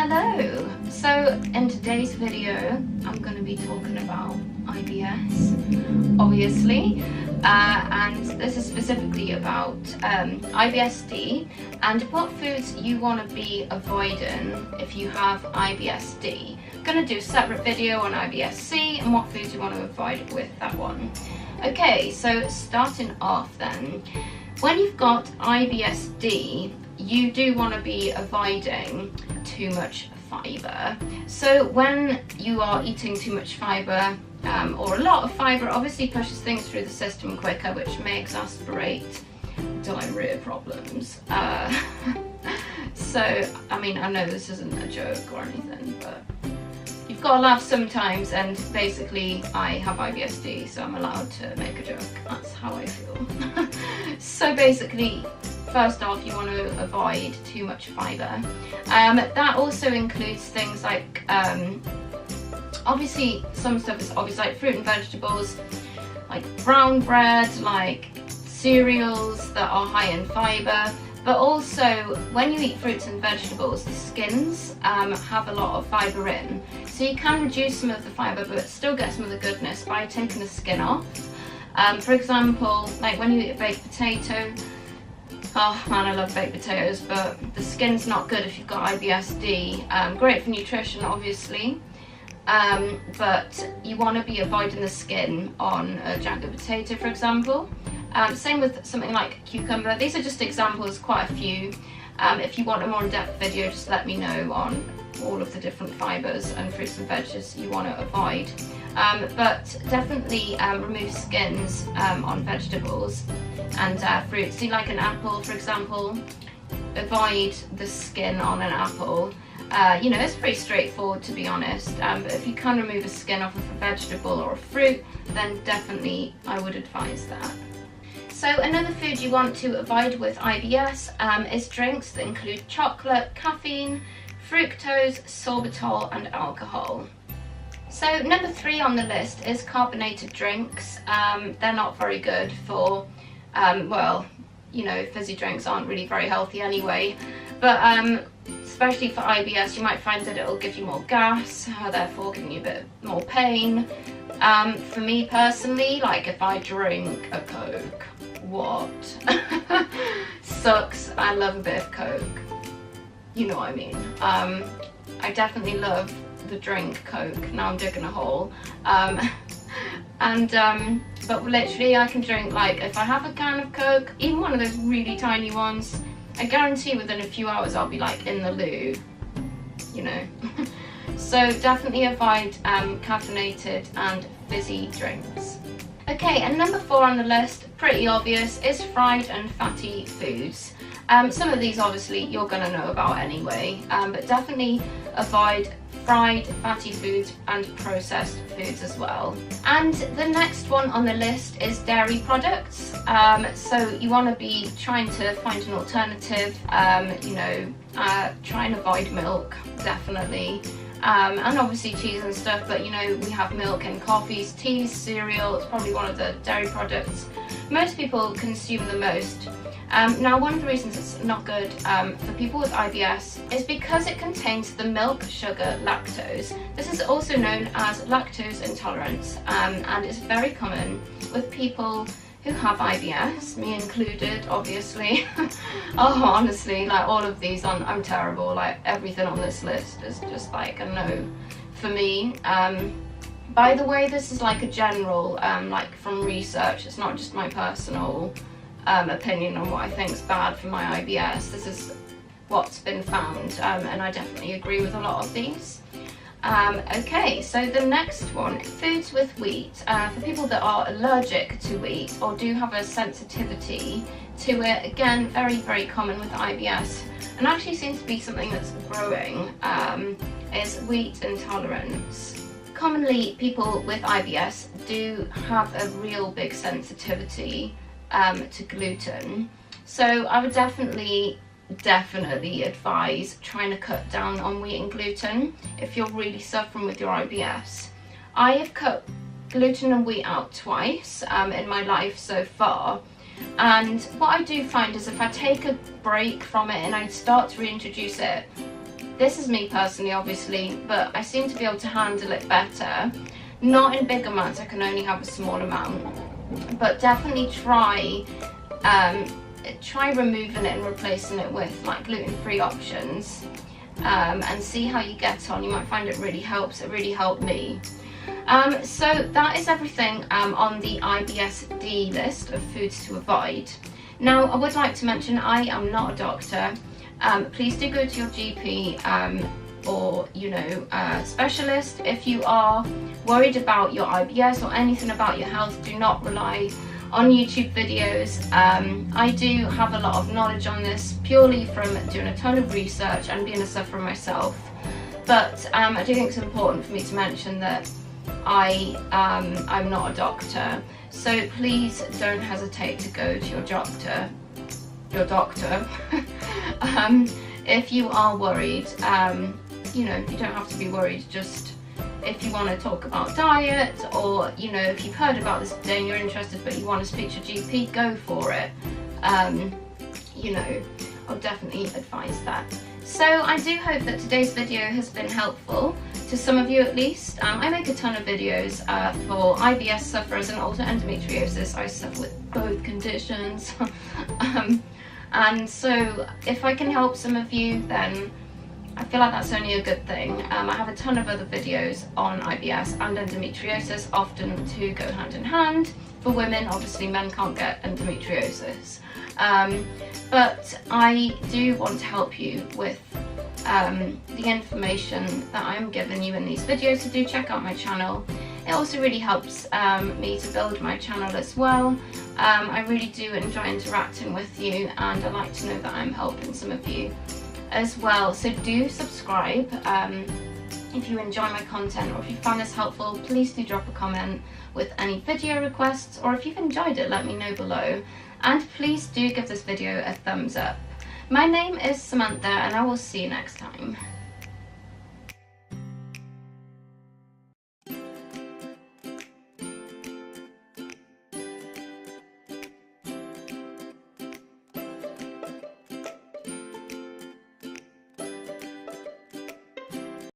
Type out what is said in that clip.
Hello! So in today's video I'm going to be talking about IBS, obviously, and this is specifically about IBS D and what foods you want to be avoiding if you have IBS D. I'm going to do a separate video on IBS C and what foods you want to avoid with that one. Okay, so starting off then, when you've got IBS D, you do want to be avoiding too much fibre. So when you are eating too much fibre or a lot of fibre, obviously pushes things through the system quicker, which may exacerbate diarrhea problems. So, I mean, I know this isn't a joke or anything, but you've got to laugh sometimes, and basically I have IBS D, so I'm allowed to make a joke. That's how I feel. So basically, first off, you want to avoid too much fibre. That also includes things like, obviously some stuff is obvious, like fruit and vegetables, like brown bread, like cereals that are high in fibre. But also, when you eat fruits and vegetables, the skins have a lot of fibre in. So you can reduce some of the fibre but still get some of the goodness by taking the skin off. For example, like when you eat a baked potato, oh man, I love baked potatoes, but the skin's not good if you've got IBS D. Great for nutrition, obviously, but you want to be avoiding the skin on a jagged potato, for example. Same with something like cucumber. These are just examples, quite a few. If you want a more in-depth video, just let me know on all of the different fibres and fruits and veggies you want to avoid. But definitely remove skins on vegetables and fruits. See, like an apple, for example, avoid the skin on an apple. You know, it's pretty straightforward, to be honest, but if you can remove a skin off of a vegetable or a fruit, then definitely I would advise that. So another food you want to avoid with IBS is drinks that include chocolate, caffeine, fructose, sorbitol and alcohol. So number 3 on the list is carbonated drinks. They're not very good for, well, you know, fizzy drinks aren't really very healthy anyway, but especially for IBS, you might find that it'll give you more gas, therefore giving you a bit more pain. For me personally, like if I drink a Coke, what? Sucks. I love a bit of Coke. You know what I mean. I definitely love the drink Coke. Now I'm digging a hole. But literally I can drink, like, if I have a can of Coke, even one of those really tiny ones, I guarantee within a few hours I'll be like in the loo, you know. So definitely avoid caffeinated and fizzy drinks. Okay, and number 4 on the list, pretty obvious, is fried and fatty foods. Some of these obviously you're going to know about anyway, but definitely avoid fried, fatty foods and processed foods as well. And the next one on the list is dairy products. So you want to be trying to find an alternative, you know, try and avoid milk, definitely. And obviously cheese and stuff, but you know, we have milk in coffees, teas, cereal. It's probably one of the dairy products most people consume the most. Now, one of the reasons it's not good for people with IBS is because it contains the milk sugar lactose. This is also known as lactose intolerance, and it's very common with people who have IBS, me included, obviously. Oh, honestly, like all of these, I'm terrible. Like everything on this list is just like a no for me. By the way, this is like a general, like from research. It's not just my personal opinion on what I think is bad for my IBS. This is what's been found, and I definitely agree with a lot of these. Okay, so the next one, foods with wheat. For people that are allergic to wheat or do have a sensitivity to it, again, very, very common with IBS, and actually seems to be something that's growing, is wheat intolerance. Commonly, people with IBS do have a real big sensitivity to gluten, so I would definitely advise trying to cut down on wheat and gluten if you're really suffering with your IBS. I have cut gluten and wheat out twice in my life so far, and what I do find is if I take a break from it and I start to reintroduce it, This is me personally, obviously, but I seem to be able to handle it better. Not in big amounts, I can only have a small amount, but definitely try removing it and replacing it with like gluten-free options, and see how you get on. You might find it really helps. It really helped me. So that is everything on the IBSD list of foods to avoid. Now, I would like to mention I am not a doctor. Please do go to your GP or, you know, specialist. If you are worried about your IBS or anything about your health, do not rely on YouTube videos. I do have a lot of knowledge on this purely from doing a ton of research and being a sufferer myself. But I do think it's important for me to mention that I'm not a doctor. So please don't hesitate to go to your doctor. If you are worried. You know, you don't have to be worried. Just if you want to talk about diet, or, you know, if you've heard about this today and you're interested but you want to speak to your GP, go for it. You know, I'll definitely advise that. So I do hope that today's video has been helpful to some of you at least. I make a ton of videos for IBS sufferers and also endometriosis. I suffer with both conditions. And so if I can help some of you, then I feel like that's only a good thing. I have a ton of other videos on IBS and endometriosis, often two go hand in hand. For women, obviously men can't get endometriosis. But I do want to help you with the information that I'm giving you in these videos, so do check out my channel. It also really helps me to build my channel as well. I really do enjoy interacting with you, and I like to know that I'm helping some of you as well. So do subscribe if you enjoy my content, or if you found this helpful, please do drop a comment with any video requests, or if you've enjoyed it, let me know below. And please do give this video a thumbs up. My name is Samantha, and I will see you next time.